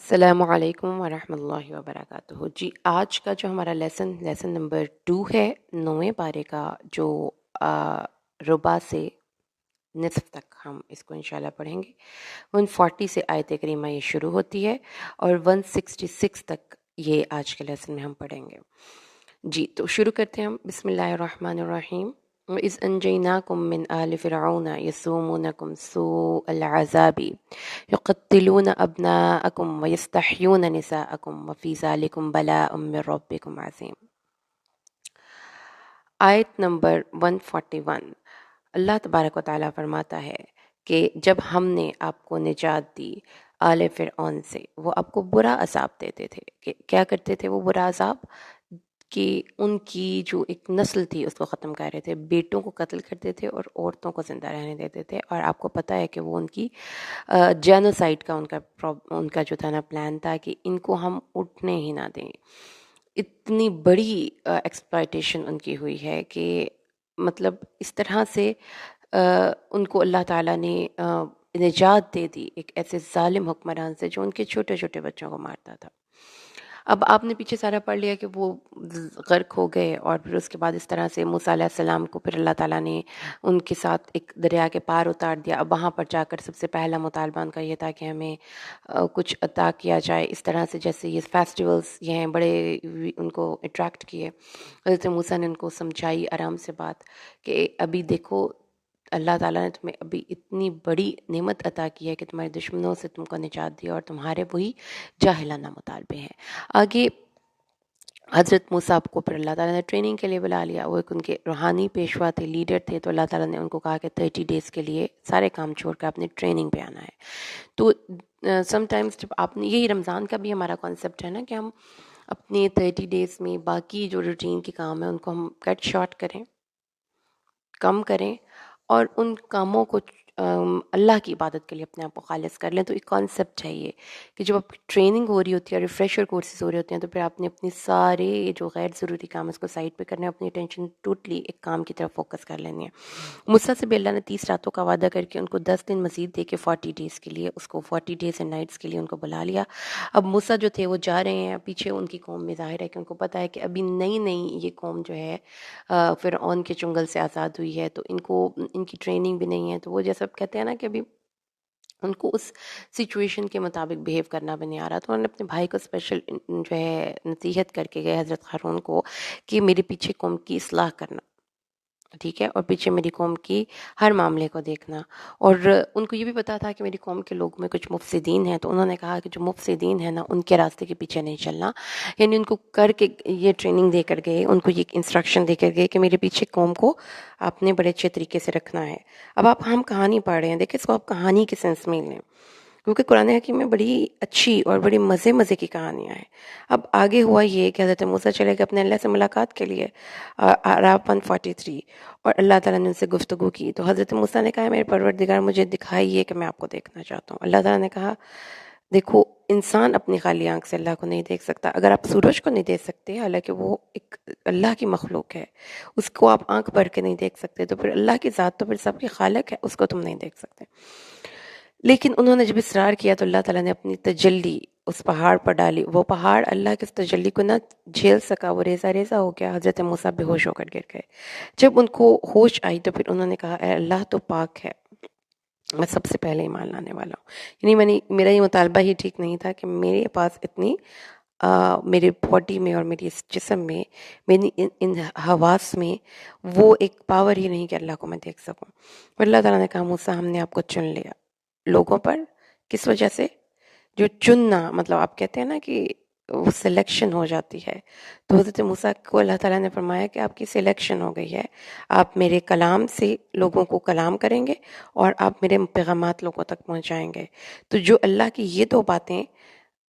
السلام علیکم ورحمۃ اللہ وبرکاتہ۔ جی آج کا جو ہمارا لیسن نمبر 2 ہے، 9ویں پارے کا، جو ربع سے نصف تک ہم اس کو انشاءاللہ پڑھیں گے۔ 140 سے آیت کریمہ یہ شروع ہوتی ہے اور 166 تک یہ آج کے لیسن میں ہم پڑھیں گے۔ جی تو شروع کرتے ہیں ہم۔ بسم اللہ الرحمن الرحیم۔ وَإِذْ أَنْجَيْنَاكُمْ مِنْ آلِ فِرْعَوْنَ يَسُومُونَكُمْ سُوءَ الْعَذَابِ يُقَتِّلُونَ أَبْنَاءَكُمْ وَيَسْتَحْيُونَ نِسَاءَكُمْ وَفِي ذَلِكُمْ بَلَاءٌ مِّن رَّبِّكُمْ عَظِيمٌ۔ آیت نمبر 141۔ اللہ تبارک و تعالیٰ فرماتا ہے کہ جب ہم نے آپ کو نجات دی آل فرعون سے، وہ آپ کو برا عذاب دیتے تھے۔ کہ کیا کرتے تھے وہ برا عذاب؟ کہ ان کی جو ایک نسل تھی اس کو ختم کر رہے تھے، بیٹوں کو قتل کرتے تھے اور عورتوں کو زندہ رہنے دیتے تھے۔ اور آپ کو پتہ ہے کہ وہ ان کی جینوسائڈ کا ان کا جو تھا نا پلان تھا کہ ان کو ہم اٹھنے ہی نہ دیں۔ اتنی بڑی ایکسپلائٹیشن ان کی ہوئی ہے کہ مطلب اس طرح سے ان کو اللہ تعالیٰ نے نجات دے دی ایک ایسے ظالم حکمران سے جو ان کے چھوٹے چھوٹے بچوں کو مارتا تھا۔ اب آپ نے پیچھے سارا پڑھ لیا کہ وہ غرق ہو گئے، اور پھر اس کے بعد اس طرح سے موسیٰ علیہ السلام کو پھر اللہ تعالیٰ نے ان کے ساتھ ایک دریا کے پار اتار دیا۔ اب وہاں پر جا کر سب سے پہلا مطالبہ ان کا یہ تھا کہ ہمیں کچھ عطا کیا جائے، اس طرح سے جیسے یہ فیسٹیولز یہ ہیں بڑے ان کو اٹریکٹ کیے۔ حضرت موسیٰ نے ان کو سمجھائی آرام سے بات کہ ابھی دیکھو اللہ تعالیٰ نے تمہیں ابھی اتنی بڑی نعمت عطا کی ہے کہ تمہارے دشمنوں سے تم کو نجات دیا، اور تمہارے وہی جاہلانہ مطالبے ہیں۔ آگے حضرت موسیٰ کو پھر اللہ تعالیٰ نے ٹریننگ کے لیے بلا لیا۔ وہ ایک ان کے روحانی پیشوا تھے، لیڈر تھے، تو اللہ تعالیٰ نے ان کو کہا کہ 30 ڈیز کے لیے سارے کام چھوڑ کر اپنی ٹریننگ پہ آنا ہے۔ تو سم ٹائمز جب آپ نے یہی رمضان کا بھی ہمارا کانسیپٹ ہے نا کہ ہم اپنے 30 ڈیز میں باقی جو روٹین کے کام ہیں ان کو ہم کٹ شارٹ کریں، کم کریں، اور ان کاموں کو اللہ کی عبادت کے لیے اپنے آپ کو خالص کر لیں۔ تو ایک کانسیپٹ ہے یہ کہ جب آپ کی ٹریننگ ہو رہی ہوتی ہے، ریفریشر کورسز ہو رہے ہوتے ہیں، تو پھر آپ نے اپنے سارے جو غیر ضروری کام اس کو سائڈ پہ کرنے، اپنی اٹینشن ٹوٹلی ایک کام کی طرف فوکس کر لینی ہے۔ موسیٰ سے بھی اللہ نے 30 راتوں کا وعدہ کر کے ان کو 10 دن مزید دے کے 40 ڈیز کے لیے اس کو 40 ڈیز اینڈ نائٹس کے لیے ان کو بلا لیا۔ اب موسیٰ جو تھے وہ جا رہے ہیں پیچھے، ان کی قوم میں ظاہر ہے کہ ان کو پتہ ہے کہ ابھی نئی یہ قوم جو ہے فرعون کے چنگل سے آزاد ہوئی ہے، تو ان کو ان کی ٹریننگ بھی نہیں ہے، تو وہ جیسا کہتے ہیں نا کہ ابھی ان کو اس سچویشن کے مطابق بیہیو کرنا بھی نہیں آ رہا، تو انہوں نے اپنے بھائی کو اسپیشل جو ہے نصیحت کر کے گئے حضرت ہارون کو کہ میرے پیچھے قوم کی اصلاح کرنا، ٹھیک ہے، اور پیچھے میری قوم کی ہر معاملے کو دیکھنا۔ اور ان کو یہ بھی پتا تھا کہ میری قوم کے لوگ میں کچھ مفسدین ہیں، تو انہوں نے کہا کہ جو مفسدین ہیں نا ان کے راستے کے پیچھے نہیں چلنا، یعنی ان کو کر کے یہ ٹریننگ دے کر گئے، ان کو یہ انسٹرکشن دے کر گئے کہ میرے پیچھے قوم کو آپ نے بڑے اچھے طریقے سے رکھنا ہے۔ اب ہم کہانی پڑھ رہے ہیں، دیکھیں اس کو آپ کہانی کے سینس میں لیں، کیونکہ قرآن حکیم میں بڑی اچھی اور بڑی مزے کی کہانیاں ہیں۔ اب آگے ہوا یہ کہ حضرت موسیٰ چلے گئے اپنے اللہ سے ملاقات کے لیے، اعراف 143، اور اللہ تعالیٰ نے ان سے گفتگو کی۔ تو حضرت موسیٰ نے کہا میرے پروردگار مجھے دکھائیے کہ میں آپ کو دیکھنا چاہتا ہوں۔ اللہ تعالیٰ نے کہا دیکھو انسان اپنی خالی آنکھ سے اللہ کو نہیں دیکھ سکتا، اگر آپ سورج کو نہیں دیکھ سکتے، حالانکہ وہ ایک اللہ کی مخلوق ہے، اس کو آپ آنکھ بھر کے نہیں دیکھ سکتے، تو پھر اللہ کی ذات تو پھر سب کی خالق ہے، اس کو تم نہیں دیکھ سکتے۔ لیکن انہوں نے جب اصرار کیا تو اللہ تعالیٰ نے اپنی تجلی اس پہاڑ پر ڈالی، وہ پہاڑ اللہ کی اس تجلی کو نہ جھیل سکا، وہ ریزہ ریزہ ہو گیا، حضرت موسیٰ بے ہوش ہو کر گر گئے۔ جب ان کو ہوش آئی تو پھر انہوں نے کہا اے اللہ تو پاک ہے، میں سب سے پہلے ایمان لانے والا ہوں، یعنی میرا یہ مطالبہ ہی ٹھیک نہیں تھا کہ میرے پاس اتنی میرے باڈی میں اور میری اس جسم میں، میری ان حواس میں وہ ایک پاور ہی نہیں کہ اللہ کو میں دیکھ سکوں۔ اور اللہ تعالیٰ نے کہا موسیٰ ہم نے آپ کو چن لیا لوگوں پر، کس وجہ سے؟ جو چننا مطلب آپ کہتے ہیں نا کہ وہ سلیکشن ہو جاتی ہے، تو حضرت موسیٰ کو اللہ تعالیٰ نے فرمایا کہ آپ کی سلیکشن ہو گئی ہے، آپ میرے کلام سے لوگوں کو کلام کریں گے اور آپ میرے پیغامات لوگوں تک پہنچائیں گے۔ تو جو اللہ کی یہ دو باتیں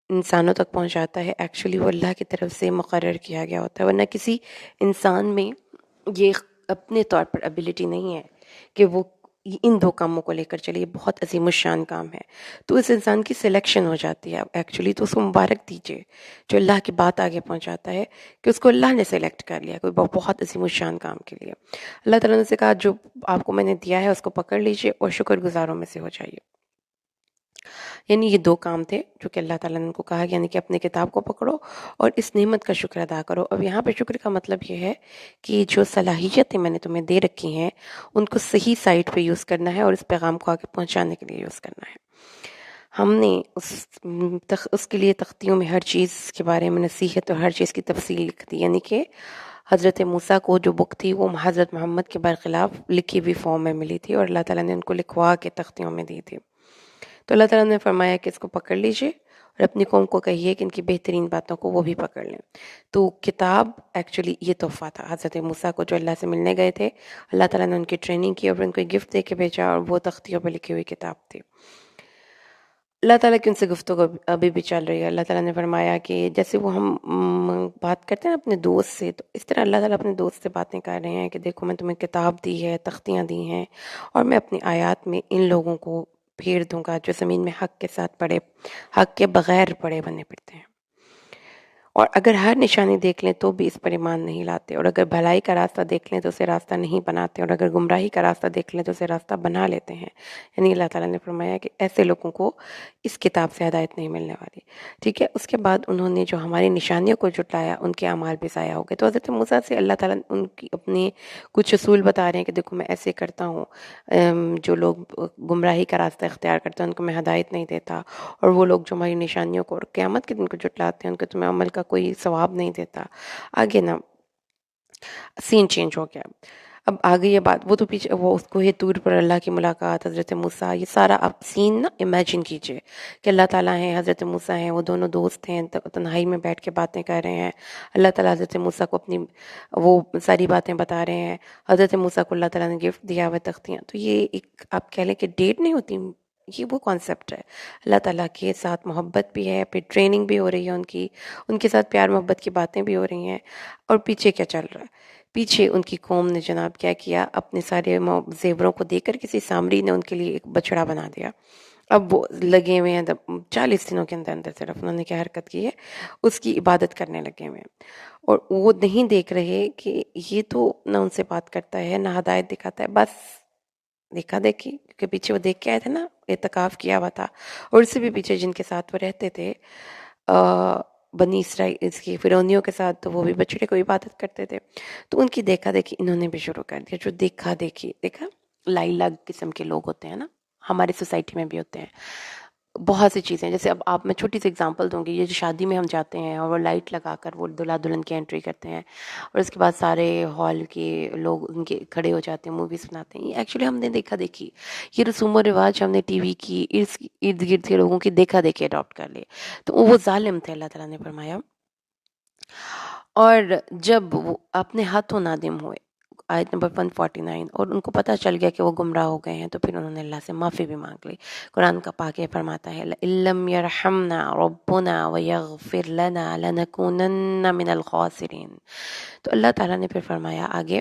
انسانوں تک پہنچاتا ہے، ایکچولی وہ اللہ کی طرف سے مقرر کیا گیا ہوتا ہے، ورنہ کسی انسان میں یہ اپنے طور پر ابیلٹی نہیں ہے کہ وہ ان دو کاموں کو لے کر چلے، یہ بہت عظیم الشان کام ہے، تو اس انسان کی سلیکشن ہو جاتی ہے ایکچولی، تو اس کو مبارک دیجیے جو اللہ کی بات آگے پہنچاتا ہے کہ اس کو اللہ نے سلیکٹ کر لیا کوئی بہت عظیم الشان کام کے لیے۔ اللہ تعالیٰ نے اسے کہا جو آپ کو میں نے دیا ہے اس کو پکڑ لیجیے اور شکر گزاروں میں سے ہو جائیے۔ یعنی یہ دو کام تھے جو کہ اللہ تعالیٰ نے ان کو کہا، یعنی کہ اپنے کتاب کو پکڑو اور اس نعمت کا شکر ادا کرو۔ اب یہاں پہ شکر کا مطلب یہ ہے کہ جو صلاحیتیں میں نے تمہیں دے رکھی ہیں ان کو صحیح سائٹ پہ یوز کرنا ہے اور اس پیغام کو آگے پہنچانے کے لیے یوز کرنا ہے۔ ہم نے اس کے لیے تختیوں میں ہر چیز کے بارے میں نصیحت اور ہر چیز کی تفصیل لکھ دی، یعنی کہ حضرت موسیٰ کو جو بک تھی وہ حضرت محمد کے برخلاف لکھی ہوئی فارم میں ملی تھی اور اللہ تعالیٰ نے ان کو لکھوا کے تختیوں میں دی تھی۔ تو اللہ تعالیٰ نے فرمایا کہ اس کو پکڑ لیجئے اور اپنی قوم کو کہیے کہ ان کی بہترین باتوں کو وہ بھی پکڑ لیں۔ تو کتاب ایکچولی یہ تحفہ تھا حضرت موسیٰ کو جو اللہ سے ملنے گئے تھے، اللہ تعالیٰ نے ان کی ٹریننگ کی اور ان کو ایک گفٹ دے کے بھیجا اور وہ تختیوں پہ لکھی ہوئی کتاب تھی۔ اللہ تعالیٰ کی ان سے گفتگو ابھی بھی چل رہی ہے۔ اللہ تعالیٰ نے فرمایا کہ جیسے وہ ہم بات کرتے ہیں اپنے دوست سے، تو اس طرح اللہ تعالیٰ اپنے دوست سے باتیں کر رہے ہیں کہ دیکھو میں تمہیں کتاب دی ہے، تختیاں دی ہیں، اور میں اپنی آیات میں ان لوگوں کو پھیر دوں گا جو زمین میں حق کے ساتھ پڑے، حق کے بغیر پڑے بنے پھرتے ہیں، اور اگر ہر نشانی دیکھ لیں تو بھی اس پر ایمان نہیں لاتے، اور اگر بھلائی کا راستہ دیکھ لیں تو اسے راستہ نہیں بناتے، اور اگر گمراہی کا راستہ دیکھ لیں تو اسے راستہ بنا لیتے ہیں۔ یعنی اللہ تعالیٰ نے فرمایا کہ ایسے لوگوں کو اس کتاب سے ہدایت نہیں ملنے والی۔ ٹھیک ہے، اس کے بعد انہوں نے جو ہماری نشانیوں کو جھٹلایا ان کے اعمال بھی ضائع ہو گئے۔ تو حضرت موسیٰ سے اللہ تعالیٰ ان کی اپنے کچھ اصول بتا رہے ہیں کہ دیکھو میں ایسے کرتا ہوں، جو لوگ گمراہی کا راستہ اختیار کرتے ہیں ان کو میں ہدایت نہیں دیتا، اور وہ لوگ جو ہماری نشانیوں کو اور قیامت کے دن کو جھٹلاتے ہیں ان کو تمہیں عمل کا کوئی ثواب نہیں دیتا۔ آگے نا سین چینج ہو گیا۔ اب آگے یہ بات، وہ تو پیچھے وہ اس کوہ طور پر اللہ کی ملاقات، حضرت موسیٰ، یہ سارا آپ سین نا امیجن کیجئے کہ اللہ تعالیٰ ہیں، حضرت موسیٰ ہیں، وہ دونوں دوست ہیں، تنہائی میں بیٹھ کے باتیں کر رہے ہیں، اللہ تعالیٰ حضرت موسیٰ کو اپنی وہ ساری باتیں بتا رہے ہیں، حضرت موسیٰ کو اللہ تعالیٰ نے گفٹ دیا ہوا تختیاں۔ تو یہ ایک آپ کہہ لیں کہ ڈیٹ نہیں ہوتی، یہ وہ کانسیپٹ ہے۔ اللہ تعالیٰ کے ساتھ محبت بھی ہے، پھر ٹریننگ بھی ہو رہی ہے ان کے ساتھ پیار محبت کی باتیں بھی ہو رہی ہیں، اور پیچھے کیا چل رہا ہے؟ پیچھے ان کی قوم نے جناب کیا کیا، اپنے سارے زیوروں کو دے کر کسی سامری نے ان کے لیے ایک بچڑا بنا دیا۔ اب وہ لگے ہوئے ہیں 40 دنوں کے اندر اندر صرف انہوں نے کیا حرکت کی ہے، اس کی عبادت کرنے لگے ہوئے ہیں، اور وہ نہیں دیکھ رہے کہ یہ تو نہ ان سے بات کرتا ہے نہ ہدایت دکھاتا ہے، بس دیکھا دیکھی، کیونکہ پیچھے وہ دیکھ کے آئے تھے نا، اعتکاف کیا ہوا تھا، اور اس سے بھی پیچھے جن کے ساتھ وہ رہتے تھے بنی اسرائیل، اس کی فرعونیوں کے ساتھ، تو وہ بھی بچڑے کو عبادت کرتے تھے، تو ان کی دیکھا دیکھی انہوں نے بھی شروع کر دیا۔ جو دیکھا دیکھی، دیکھا لائی لگ قسم کے لوگ ہوتے ہیں نا، ہماری سوسائٹی میں بھی ہوتے ہیں بہت سی چیزیں، جیسے اب آپ میں چھوٹی سی اگزامپل دوں گی، یہ جو شادی میں ہم جاتے ہیں اور وہ لائٹ لگا کر وہ دلہا دلہن کی انٹری کرتے ہیں، اور اس کے بعد سارے ہال کے لوگ ان کے کھڑے ہو جاتے ہیں، موویز بناتے ہیں، یہ ایکچولی ہم نے دیکھا دیکھی، یہ رسوم و رواج ہم نے ٹی وی کی ارد گرد کے لوگوں کی دیکھا دیکھی اڈاپٹ کر لیے، تو وہ ظالم تھے، اللہ تعالیٰ نے فرمایا۔ اور جب وہ اپنے ہاتھوں نادم ہوئے، آیت نمبر 149، اور ان کو پتہ چل گیا کہ وہ گمراہ ہو گئے ہیں، تو پھر انہوں نے اللہ سے معافی بھی مانگ لی۔ قرآن کا پاک یہ فرماتا ہے لَإِن لَّمْ يَرْحَمْنَا رَبُّنَا وَيَغْفِرْ لَنَا لَنَكُونَنَّ مِنَ الْخَاسِرِينَ۔ تو اللہ تعالیٰ نے پھر فرمایا آگے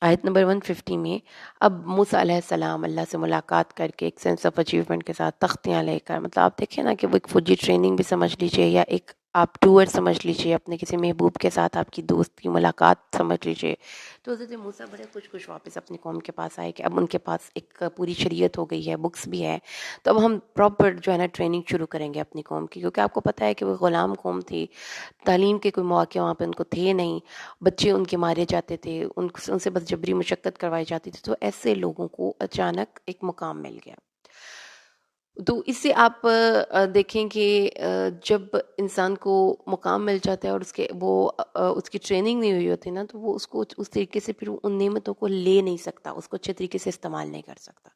آیت نمبر 150 میں، اب موسیٰ علیہ السلام اللہ سے ملاقات کر کے ایک سینس آف اچیومنٹ کے ساتھ تختیاں لے کر، مطلب آپ دیکھیں نا کہ وہ ایک فوجی ٹریننگ بھی سمجھ لیجئے، یا ایک آپ ٹور سمجھ لیجئے، اپنے کسی محبوب کے ساتھ آپ کی دوست کی ملاقات سمجھ لیجئے، تو حضرت موسیٰ بڑے خوش واپس اپنی قوم کے پاس آئے کہ اب ان کے پاس ایک پوری شریعت ہو گئی ہے، بکس بھی ہے، تو اب ہم پراپر جو ہے نا ٹریننگ شروع کریں گے اپنی قوم کی، کیونکہ آپ کو پتہ ہے کہ وہ غلام قوم تھی، تعلیم کے کوئی مواقع وہاں پہ ان کو تھے نہیں، بچے ان کے مارے جاتے تھے، ان سے بس جبری مشقت کروائی جاتی تھی، تو ایسے لوگوں کو اچانک ایک مقام مل گیا۔ تو اس سے آپ دیکھیں کہ جب انسان کو مقام مل جاتا ہے اور اس کی ٹریننگ نہیں ہوئی ہوتی نا، تو وہ اس کو اس طریقے سے پھر ان نعمتوں کو لے نہیں سکتا، اس کو اچھے طریقے سے استعمال نہیں کر سکتا،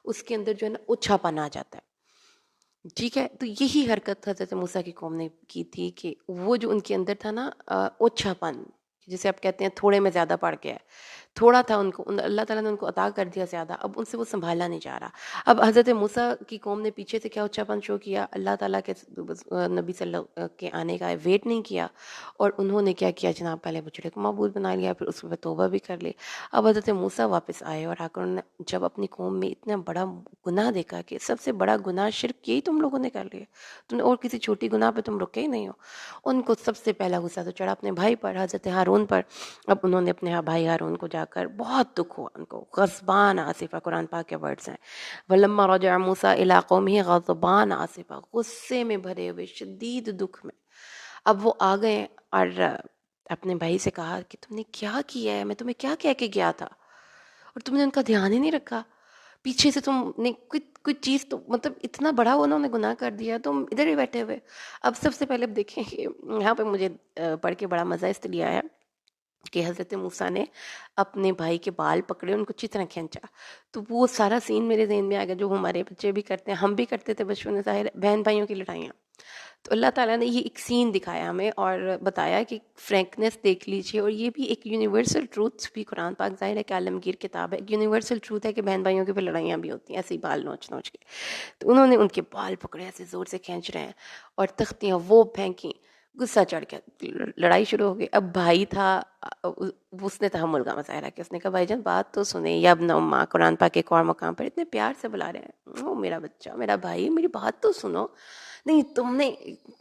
اس کے اندر جو ہے نا اوچھا پن آ جاتا ہے۔ ٹھیک ہے، تو یہی حرکت حضرت موسیٰ کی قوم نے کی تھی کہ وہ جو ان کے اندر تھا نا اوچھا پن، جسے آپ کہتے ہیں تھوڑے میں زیادہ پڑ گیا ہے، تھوڑا تھا ان کو، اللہ تعالیٰ نے ان کو عطا کر دیا زیادہ، اب ان سے وہ سنبھالا نہیں جا رہا۔ اب حضرت موسیٰ کی قوم نے پیچھے سے کیا اونچا پن شو کیا، اللہ تعالیٰ کے نبی صلی اللہ کے آنے کا ویٹ نہیں کیا، اور انہوں نے کیا کیا جناب، پہلے بچڑے کو معبود بنا لیا، پھر اس پہ توبہ بھی کر لی۔ اب حضرت موسیٰ واپس آئے اور آ کر انہوں نے جب اپنی قوم میں اتنا بڑا گناہ دیکھا کہ سب سے بڑا گناہ شرک یہی تم لوگوں نے کر لیا، تم نے اور کسی چھوٹی گناہ پہ تم رکے ہی نہیں ہو، ان کو سب سے پہلا غصہ تو چڑھا اپنے بھائی پر، حضرت ہارون پر۔ اب انہوں نے اپنے بھائی ہارون کو جا جا کر بہت دکھ ہوا ان کو، غضبان آصفا قرآن پاک کے ورڈز ہیں، وَلَمَّا رَجَعَ مُوسَىٰ إِلَىٰ قَوْمِهِ غَضْبَانَ آصفا، غصے میں بھرے ہوئے شدید دکھ میں۔ اب وہ آ گئے اور اپنے بھائی سے کہا کہ تم نے کیا کیا ہے، میں تمہیں کیا کہہ کے گیا تھا اور تم نے ان کا دھیان ہی نہیں رکھا، پیچھے سے تم نے کچھ چیز تو مطلب اتنا بڑا انہوں نے گناہ کر دیا، تم ادھر ہی بیٹھے ہوئے۔ اب سب سے پہلے اب دیکھیں کہ یہاں پہ مجھے پڑھ کے بڑا مزہ اس لیے آیا کہ حضرت موسیٰ نے اپنے بھائی کے بال پکڑے، ان کو اچھی طرح کھینچا، تو وہ سارا سین میرے ذہن میں آ گیا جو ہمارے بچے بھی کرتے ہیں، ہم بھی کرتے تھے بچپن میں، ظاہر ہے، بہن بھائیوں کی لڑائیاں۔ تو اللہ تعالیٰ نے یہ ایک سین دکھایا ہمیں اور بتایا کہ فرینکنس دیکھ لیجئے، اور یہ بھی ایک یونیورسل ٹروتس بھی، قرآن پاک ظاہر ہے کہ عالمگیر کتاب ہے، ایک یونیورسل ٹروت ہے کہ بہن بھائیوں کی پھر لڑائیاں بھی ہوتی ہیں ایسے ہی بال نوچ نوچ کے۔ تو انہوں نے ان کے بال پکڑے، ایسے زور سے کھینچ رہے ہیں اور تختیاں وہ پھینکیں، غصہ چڑھ گیا، لڑائی شروع ہو گئی۔ اب بھائی تھا، اس نے تحمل کا مظاہرہ کیا، اس نے کہا بھائی جان بات تو سنیں، یا ابن اماں، قرآن پاک ایک اور مقام پر اتنے پیار سے بلا رہے ہیں، او میرا بچہ، میرا بھائی، میری بات تو سنو، نہیں تم نے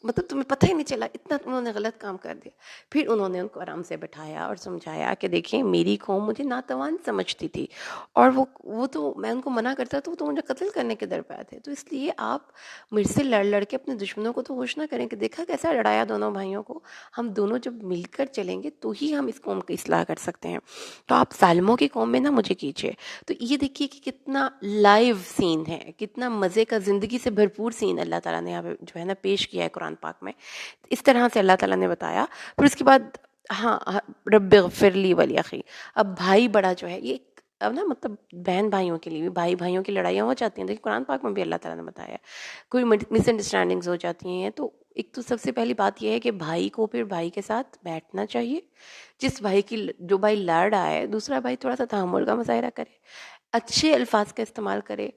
مطلب تمہیں پتہ ہی نہیں چلا، اتنا انہوں نے غلط کام کر دیا۔ پھر انہوں نے ان کو آرام سے بٹھایا اور سمجھایا کہ دیکھیں میری قوم مجھے ناتوان سمجھتی تھی، اور وہ تو میں ان کو منع کرتا تو وہ تو مجھے قتل کرنے کے درپے تھے، تو اس لیے آپ مجھ سے لڑ لڑ کے اپنے دشمنوں کو تو ہوش نہ کریں کہ دیکھا کیسا لڑایا دونوں بھائیوں کو، ہم دونوں جب مل کر چلیں گے تو ہی ہم اس قوم کی اصلاح کر سکتے ہیں، تو آپ ظالموں کی قوم میں نہ مجھے کیجیے۔ تو یہ دیکھیے کہ کتنا لائیو سین ہے، کتنا مزے کا، زندگی سے بھرپور سین اللہ تعالیٰ نے یہاں پہ جو ہے نا پیش کیا ہے قرآن پاک میں، اس طرح سے اللہ تعالیٰ نے بتایا۔ پھر اس کے بعد ہاں، رب اغفر لی ولی اخی، اب بھائی بڑا جو ہے یہ اب نا مطلب بہن بھائیوں کے لیے بھی، بھائی بھائیوں کی لڑائیاں ہو جاتی ہیں، دیکھیں قرآن پاک میں بھی اللہ تعالیٰ نے بتایا، کوئی مس انڈرسٹینڈنگز ہو جاتی ہیں، تو ایک تو سب سے پہلی بات یہ ہے کہ بھائی کو پھر بھائی کے ساتھ بیٹھنا چاہیے، جس بھائی کی جو بھائی لڑ رہا ہے دوسرا بھائی تھوڑا سا تحمل کا مظاہرہ کرے، اچھے الفاظ کا استعمال کرے،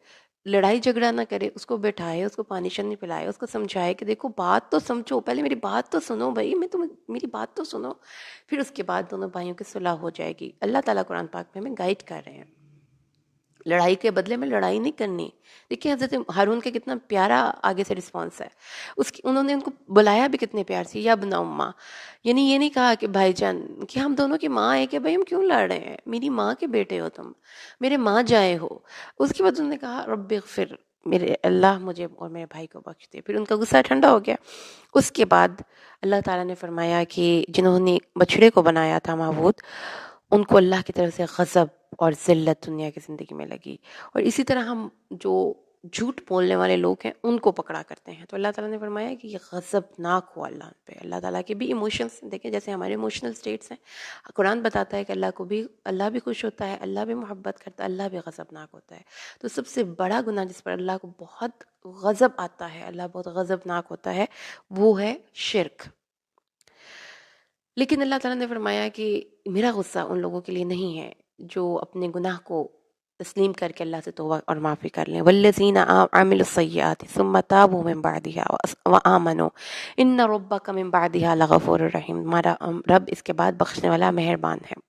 لڑائی جھگڑا نہ کرے، اس کو بٹھائے، اس کو پانی شانی پلائے، اس کو سمجھائے کہ دیکھو بات تو سمجھو، پہلے میری بات تو سنو بھائی، میری بات تو سنو، پھر اس کے بعد دونوں بھائیوں کی صلح ہو جائے گی۔ اللہ تعالیٰ قرآن پاک میں ہمیں گائیڈ کر رہے ہیں، لڑائی کے بدلے میں لڑائی نہیں کرنی۔ دیکھیں حضرت ہارون کا کتنا پیارا آگے سے رسپانس ہے، انہوں نے ان کو بلایا بھی کتنے پیار سے، یا ابن اماں، یعنی یہ نہیں کہا کہ بھائی جان، کہ ہم دونوں کی ماں ہے کہ بھائی ہم کیوں لڑ رہے ہیں، میری ماں کے بیٹے ہو تم، میرے ماں جائے ہو۔ اس کے بعد انہوں نے کہا رب اغفر، میرے اللہ مجھے اور میرے بھائی کو بخش دے، پھر ان کا غصہ ٹھنڈا ہو گیا۔ اس کے بعد اللہ تعالیٰ نے فرمایا کہ جنہوں نے بچڑے کو بنایا تھا معبود، ان کو اللہ کی طرف سے غضب اور ذلت دنیا کی زندگی میں لگی، اور اسی طرح ہم جو جھوٹ بولنے والے لوگ ہیں ان کو پکڑا کرتے ہیں، تو اللہ تعالیٰ نے فرمایا کہ یہ غضب ناک ہو اللہ پہ۔ اللہ تعالیٰ کے بھی ایموشنس دیکھیں جیسے ہمارے ایموشنل سٹیٹس ہیں، قرآن بتاتا ہے کہ اللہ بھی خوش ہوتا ہے، اللہ بھی محبت کرتا ہے، اللہ بھی غضب ناک ہوتا ہے۔ تو سب سے بڑا گناہ جس پر اللہ کو بہت غضب آتا ہے، اللہ بہت غضب ناک ہوتا ہے، وہ ہے شرک۔ لیکن اللہ تعالیٰ نے فرمایا کہ میرا غصہ ان لوگوں کے لیے نہیں ہے جو اپنے گناہ کو تسلیم کر کے اللہ سے توبہ اور معافی کر لیں، والذین عملوا السیئات ثم تابوا من بعدها وآمنوا ان ربک من بعدها لغفور رحیم، ہمارا رب اس کے بعد بخشنے والا مہربان ہے۔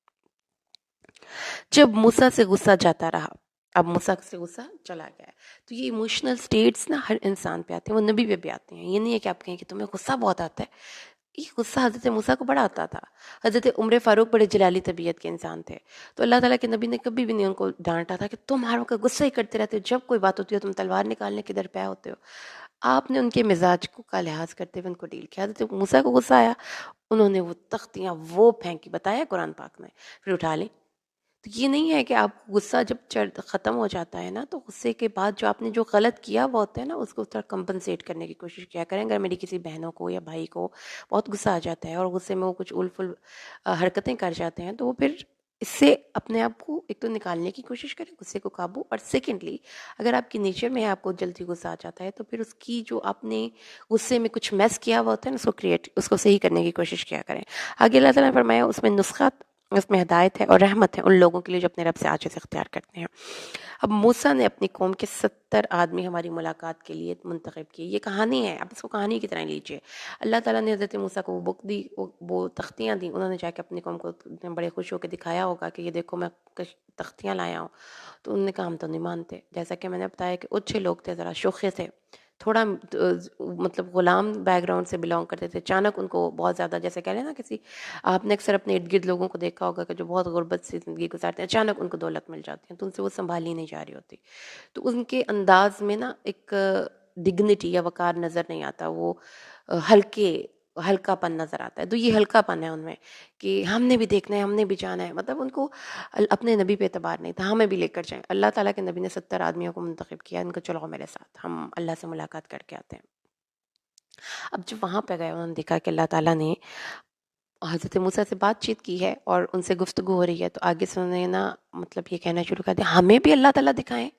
جب موسیٰ سے غصہ جاتا رہا، اب موسیٰ سے غصہ چلا گیا ہے، تو یہ ایموشنل سٹیٹس نا ہر انسان پہ آتے ہیں، وہ نبی پہ بھی آتے ہیں۔ یہ نہیں ہے کہ آپ کہیں کہ تمہیں غصہ بہت آتا ہے، یہ غصہ حضرت موسیٰ کو بڑا آتا تھا۔ حضرت عمر فاروق بڑے جلالی طبیعت کے انسان تھے، تو اللہ تعالیٰ کے نبی نے کبھی بھی نہیں ان کو ڈانٹا تھا کہ تم ہر وقت غصہ ہی کرتے رہتے ہو، جب کوئی بات ہوتی ہے تم تلوار نکالنے کے درپے ہوتے ہو۔ آپ نے ان کے مزاج کا لحاظ کرتے ہوئے ان کو ڈیل کیا۔ حضرت موسیٰ کو غصہ آیا، انہوں نے وہ تختیاں وہ پھینکی، بتایا قرآن پاک میں، پھر اٹھا لیں۔ تو یہ نہیں ہے کہ آپ غصہ جب ختم ہو جاتا ہے نا، تو غصے کے بعد جو آپ نے جو غلط کیا وہ ہوتا ہے نا، اس کو اس طرح کمپنسیٹ کرنے کی کوشش کیا کریں۔ اگر میری کسی بہنوں کو یا بھائی کو بہت غصہ آ جاتا ہے اور غصے میں وہ کچھ الفل حرکتیں کر جاتے ہیں، تو وہ پھر اس سے اپنے آپ کو ایک تو نکالنے کی کوشش کریں، غصے کو قابو، اور سیکنڈلی اگر آپ کی نیچر میں ہے آپ کو جلدی غصہ آ جاتا ہے، تو پھر اس کی جو آپ نے غصے میں کچھ میس کیا ہوا ہوتا ہے نا، اس کو صحیح کرنے کی کوشش کیا کریں۔ آگے اللہ تعالیٰ نے فرمایا اس میں نسخہ، اس میں ہدایت ہے اور رحمت ہے ان لوگوں کے لیے جو اپنے رب سے عاجز اختیار کرتے ہیں۔ اب موسیٰ نے اپنی قوم کے 70 آدمی ہماری ملاقات کے لیے منتخب کیے، یہ کہانی ہے، آپ اس کو کہانی کی طرح لیجئے۔ اللہ تعالیٰ نے حضرت موسیٰ کو وہ بک دی، وہ تختیاں دی، انہوں نے جا کے اپنی قوم کو بڑے خوش ہو کے دکھایا ہوگا کہ یہ دیکھو میں تختیاں لایا ہوں، تو انہوں نے کہا ہم تو نہیں مانتے، جیسا کہ میں نے بتایا کہ اچھے لوگ تھے، ذرا شوخے تھے، تھوڑا مطلب غلام بیک گراؤنڈ سے بلانگ کرتے تھے، اچانک ان کو بہت زیادہ، جیسے کہہ لیں نا کسی، آپ نے اکثر اپنے ارد گرد لوگوں کو دیکھا ہوگا کہ جو بہت غربت سے زندگی گزارتے ہیں، اچانک ان کو دولت مل جاتی ہے تو ان سے وہ سنبھالی نہیں جا رہی ہوتی، تو ان کے انداز میں نا ایک ڈگنیٹی یا وقار نظر نہیں آتا، وہ ہلکا پن نظر آتا ہے. تو یہ ہلکا پن ہے ان میں کہ ہم نے بھی دیکھنا ہے، ہم نے بھی جانا ہے. مطلب ان کو اپنے نبی پہ اعتبار نہیں تھا، ہمیں بھی لے کر جائیں. اللہ تعالیٰ کے نبی نے 70 آدمیوں کو منتخب کیا، ان کو چلو میرے ساتھ، ہم اللہ سے ملاقات کر کے آتے ہیں. اب جب وہاں پہ گئے، انہوں نے دیکھا کہ اللہ تعالیٰ نے حضرت موسیٰ سے بات چیت کی ہے اور ان سے گفتگو ہو رہی ہے، تو آگے سے انہوں نے نا مطلب یہ کہنا شروع کر دیا، ہمیں بھی اللہ تعالیٰ دکھائیں،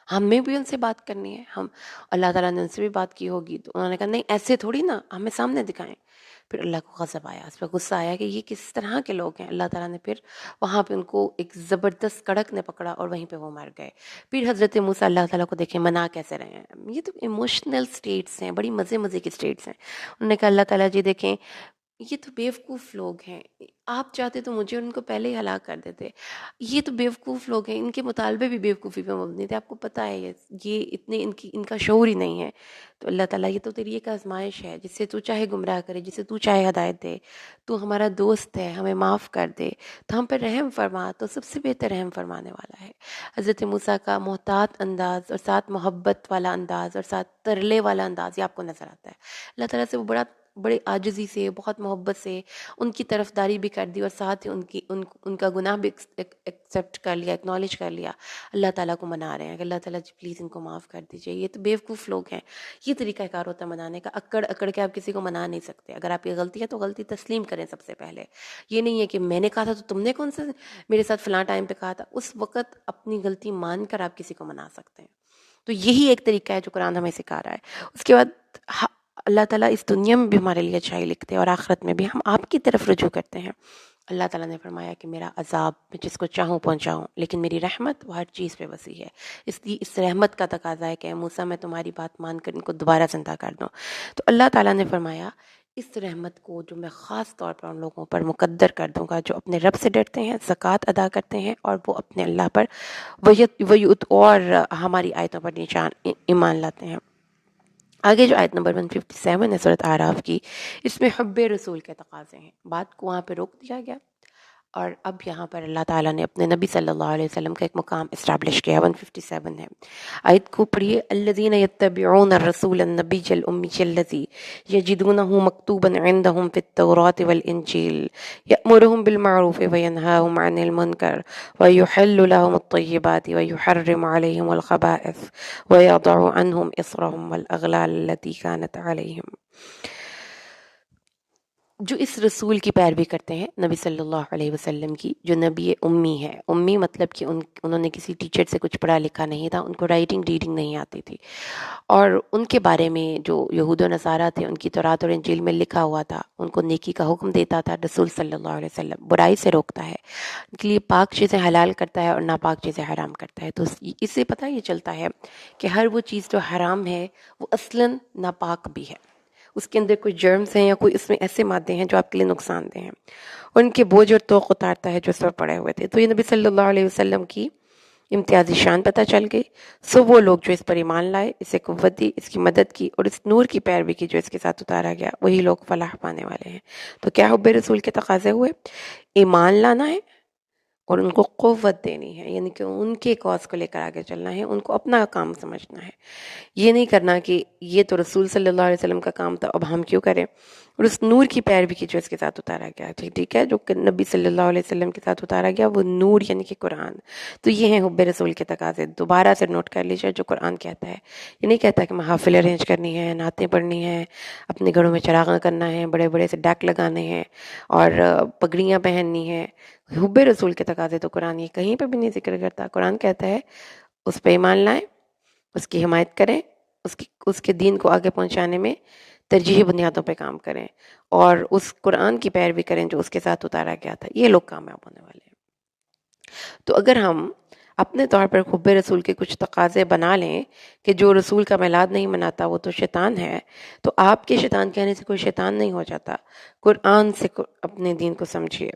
ہمیں بھی ان سے بات کرنی ہے، ہم اللہ تعالیٰ نے ان سے بھی بات کی ہوگی. تو انہوں نے کہا نہیں ایسے تھوڑی نا، ہمیں سامنے دکھائیں. پھر اللہ کو غضب آیا، اس پہ غصہ آیا کہ یہ کس طرح کے لوگ ہیں. اللہ تعالیٰ نے پھر وہاں پہ ان کو ایک زبردست کڑک نے پکڑا اور وہیں پہ وہ مر گئے. پھر حضرت موسیٰ اللہ تعالیٰ کو دیکھیں منا کیسے رہے ہیں. یہ تو ایموشنل سٹیٹس ہیں، بڑی مزے کی سٹیٹس ہیں. انہوں نے کہا اللہ تعالیٰ جی دیکھیں یہ تو بیوقوف لوگ ہیں، آپ چاہتے تو مجھے ان کو پہلے ہی ہلاک کر دیتے. یہ تو بیوقوف لوگ ہیں، ان کے مطالبے بھی بیوقوفی پہ مبنی تھے، آپ کو پتہ ہے یہ اتنے ان کا شعور ہی نہیں ہے. تو اللہ تعالیٰ یہ تو تیری ایک آزمائش ہے، جس سے تو چاہے گمراہ کرے، جس سے تو چاہے ہدایت دے. تو ہمارا دوست ہے، ہمیں معاف کر دے، تو ہم پہ رحم فرما، تو سب سے بہتر رحم فرمانے والا ہے. حضرت موسیٰ کا محتاط انداز اور ساتھ محبت والا انداز اور ساتھ ترلے والا انداز یہ آپ کو نظر آتا ہے. اللہ تعالیٰ سے وہ بڑے عاجزی سے، بہت محبت سے ان کی طرفداری بھی کر دی اور ساتھ ہی ان کا گناہ بھی ایکسیپٹ کر لیا، اکنالج کر لیا. اللہ تعالیٰ کو منا رہے ہیں کہ اللہ تعالیٰ جی پلیز ان کو معاف کر دیجئے، یہ تو بیوقوف لوگ ہیں. یہ طریقہ کار ہوتا ہے منانے کا. اکڑ کے آپ کسی کو منا نہیں سکتے. اگر آپ کی غلطی ہے تو غلطی تسلیم کریں سب سے پہلے. یہ نہیں ہے کہ میں نے کہا تھا تو تم نے کون سا میرے ساتھ فلاں ٹائم پہ کہا تھا. اس وقت اپنی غلطی مان کر آپ کسی کو منا سکتے ہیں. تو یہی ایک طریقہ ہے جو قرآن ہمیں سکھا رہا ہے. اس کے بعد اللہ تعالیٰ اس دنیا میں بھی ہمارے لیے اچھائی لکھتے ہیں اور آخرت میں بھی ہم آپ کی طرف رجوع کرتے ہیں. اللہ تعالیٰ نے فرمایا کہ میرا عذاب میں جس کو چاہوں پہنچاؤں، لیکن میری رحمت وہ ہر چیز پہ وسیع ہے. اس لیے اس رحمت کا تقاضا ہے کہ اے موسیٰ میں تمہاری بات مان کر ان کو دوبارہ زندہ کر دوں. تو اللہ تعالیٰ نے فرمایا اس رحمت کو جو میں خاص طور پر ان لوگوں پر مقدر کر دوں گا جو اپنے رب سے ڈرتے ہیں، زکوٰۃ ادا کرتے ہیں اور وہ اپنے اللہ پر اور ہماری آیتوں پر ایمان لاتے ہیں. آگے جو آیت نمبر 157 ہے سورۃ اعراف کی، اس میں حب رسول کے تقاضے ہیں. بات کو وہاں پہ روک دیا گیا اور اب یہاں پر اللہ تعالیٰ نے اپنے نبی صلی اللہ علیہ وسلم کا ایک مقام اسٹیبلش کیا. 157 ہے، آیت کو پڑھیے. الذین یتبعون الرسول النبی الامی الذی یجدونہ مکتوبا عندهم فی التوراۃ والانجیل یأمرهم بالمعروف وینہاہم عن المنکر ویحل لهم الطیبات ویحرم علیہم الخبائث ویضع عنہم اصرهم والاغلال التي كانت علیہم. جو اس رسول کی پیروی کرتے ہیں، نبی صلی اللہ علیہ وسلم کی، جو نبی امی ہے. امی مطلب کہ انہوں نے کسی ٹیچر سے کچھ پڑھا لکھا نہیں تھا، ان کو رائٹنگ ریڈنگ نہیں آتی تھی، اور ان کے بارے میں جو یہود و نصارہ تھے ان کی تورات اور انجیل میں لکھا ہوا تھا، ان کو نیکی کا حکم دیتا تھا. رسول صلی اللہ علیہ وسلم برائی سے روکتا ہے، ان کے لیے پاک چیزیں حلال کرتا ہے اور ناپاک چیزیں حرام کرتا ہے. تو اس سے پتہ یہ چلتا ہے کہ ہر وہ چیز جو حرام ہے وہ اصلاً ناپاک بھی ہے، اس کے اندر کوئی جرمز ہیں یا کوئی اس میں ایسے مادے ہیں جو آپ کے لیے نقصان دہ ہیں. ان کے بوجھ اور توق اتارتا ہے جو اس پر پڑے ہوئے تھے. تو یہ نبی صلی اللہ علیہ وسلم کی امتیازی شان پتہ چل گئی. سو وہ لوگ جو اس پر ایمان لائے، اسے قوت دی، اس کی مدد کی اور اس نور کی پیروی کی جو اس کے ساتھ اتارا گیا، وہی لوگ فلاح پانے والے ہیں. تو کیا حب رسول کے تقاضے ہوئے؟ ایمان لانا ہے اور ان کو قوت دینی ہے، یعنی کہ ان کے کاز کو لے کر آگے چلنا ہے، ان کو اپنا کام سمجھنا ہے. یہ نہیں کرنا کہ یہ تو رسول صلی اللہ علیہ وسلم کا کام تھا اب ہم کیوں کریں. اور اس نور کی پیروی کی جو اس کے ساتھ اتارا گیا، ٹھیک ہے، جو کہ نبی صلی اللہ علیہ وسلم کے ساتھ اتارا گیا وہ نور یعنی کہ قرآن. تو یہ ہیں حب رسول کے تقاضے. دوبارہ سے نوٹ کر لیجیے جو قرآن کہتا ہے. یہ نہیں کہتا کہ محافل ارینج کرنی ہے، نعتیں پڑھنی ہیں، اپنے گھروں میں چراغاں کرنا ہے، بڑے بڑے سے ڈیک لگانے ہیں اور پگڑیاں پہننی ہیں. حب رسول کے تقاضے تو قرآن یہ کہیں پہ بھی نہیں ذکر کرتا. قرآن کہتا ہے اس پہ ایمان لائیں، اس کی حمایت کریں، اس کے دین کو آگے پہنچانے میں ترجیحی بنیادوں پہ کام کریں اور اس قرآن کی پیروی کریں جو اس کے ساتھ اتارا گیا تھا. یہ لوگ کامیاب ہونے والے ہیں. تو اگر ہم اپنے طور پر حب رسول کے کچھ تقاضے بنا لیں کہ جو رسول کا میلاد نہیں مناتا وہ تو شیطان ہے، تو آپ کے شیطان کہنے سے کوئی شیطان نہیں ہو جاتا. قرآن سے اپنے دین کو سمجھیے.